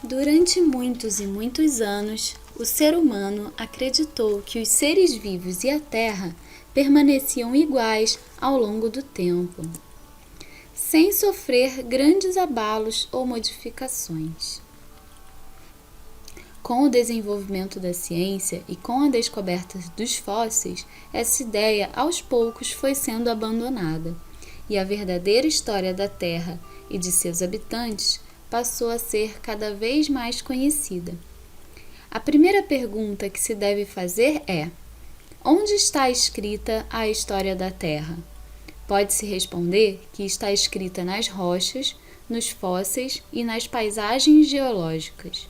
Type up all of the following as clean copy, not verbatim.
Durante muitos e muitos anos, o ser humano acreditou que os seres vivos e a Terra permaneciam iguais ao longo do tempo, sem sofrer grandes abalos ou modificações. Com o desenvolvimento da ciência e com a descoberta dos fósseis, essa ideia aos poucos foi sendo abandonada, e a verdadeira história da Terra e de seus habitantes passou a ser cada vez mais conhecida. A primeira pergunta que se deve fazer é: onde está escrita a história da Terra? Pode-se responder que está escrita nas rochas, nos fósseis e nas paisagens geológicas.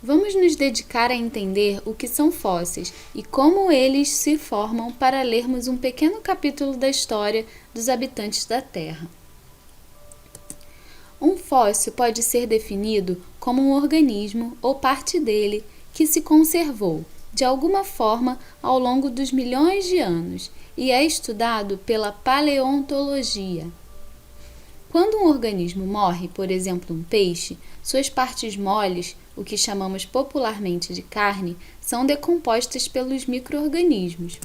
Vamos nos dedicar a entender o que são fósseis e como eles se formam para lermos um pequeno capítulo da história dos habitantes da Terra. Um fóssil pode ser definido como um organismo ou parte dele que se conservou, de alguma forma, ao longo dos milhões de anos e é estudado pela paleontologia. Quando um organismo morre, por exemplo um peixe, suas partes moles, o que chamamos popularmente de carne, são decompostas pelos micro-organismos.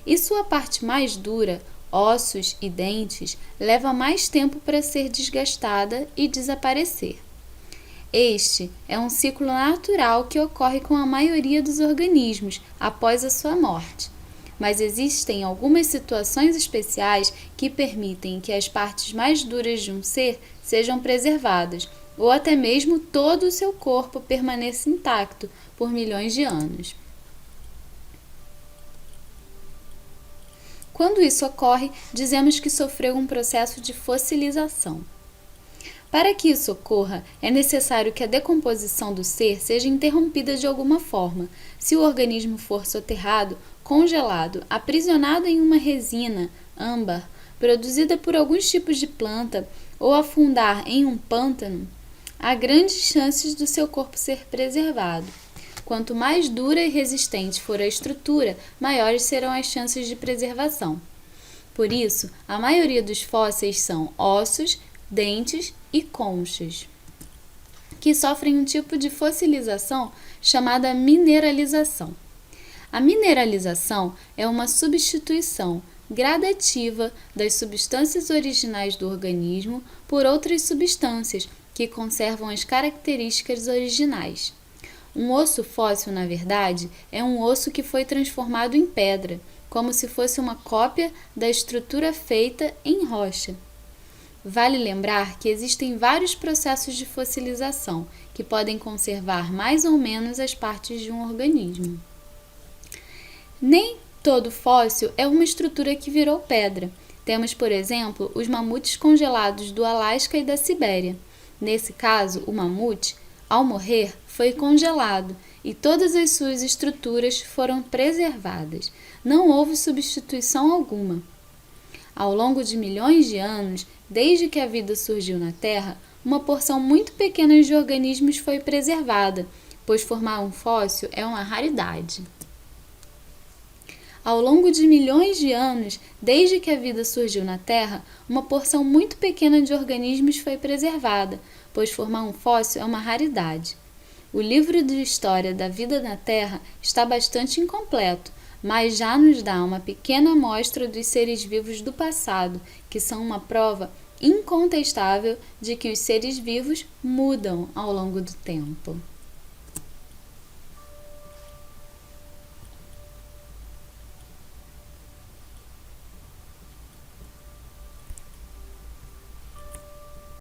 E sua parte mais dura, ossos e dentes, leva mais tempo para ser desgastada e desaparecer. Este é um ciclo natural que ocorre com a maioria dos organismos após a sua morte. Mas existem algumas situações especiais que permitem que as partes mais duras de um ser sejam preservadas, ou até mesmo todo o seu corpo permaneça intacto por milhões de anos. Quando isso ocorre, dizemos que sofreu um processo de fossilização. Para que isso ocorra, é necessário que a decomposição do ser seja interrompida de alguma forma. Se o organismo for soterrado, congelado, aprisionado em uma resina âmbar, produzida por alguns tipos de planta, ou afundar em um pântano, há grandes chances do seu corpo ser preservado. Quanto mais dura e resistente for a estrutura, maiores serão as chances de preservação. Por isso, a maioria dos fósseis são ossos, dentes e conchas, que sofrem um tipo de fossilização chamada mineralização. A mineralização é uma substituição gradativa das substâncias originais do organismo por outras substâncias que conservam as características originais. Um osso fóssil, na verdade, é um osso que foi transformado em pedra, como se fosse uma cópia da estrutura feita em rocha. Vale lembrar que existem vários processos de fossilização que podem conservar mais ou menos as partes de um organismo. Nem todo fóssil é uma estrutura que virou pedra. Temos, por exemplo, os mamutes congelados do Alasca e da Sibéria. Nesse caso, o mamute, ao morrer, foi congelado e todas as suas estruturas foram preservadas. Não houve substituição alguma. Ao longo de milhões de anos, desde que a vida surgiu na Terra, uma porção muito pequena de organismos foi preservada, pois formar um fóssil é uma raridade. Ao longo de milhões de anos, desde que a vida surgiu na Terra, uma porção muito pequena de organismos foi preservada, pois formar um fóssil é uma raridade. O livro de história da vida na Terra está bastante incompleto, mas já nos dá uma pequena amostra dos seres vivos do passado, que são uma prova incontestável de que os seres vivos mudam ao longo do tempo.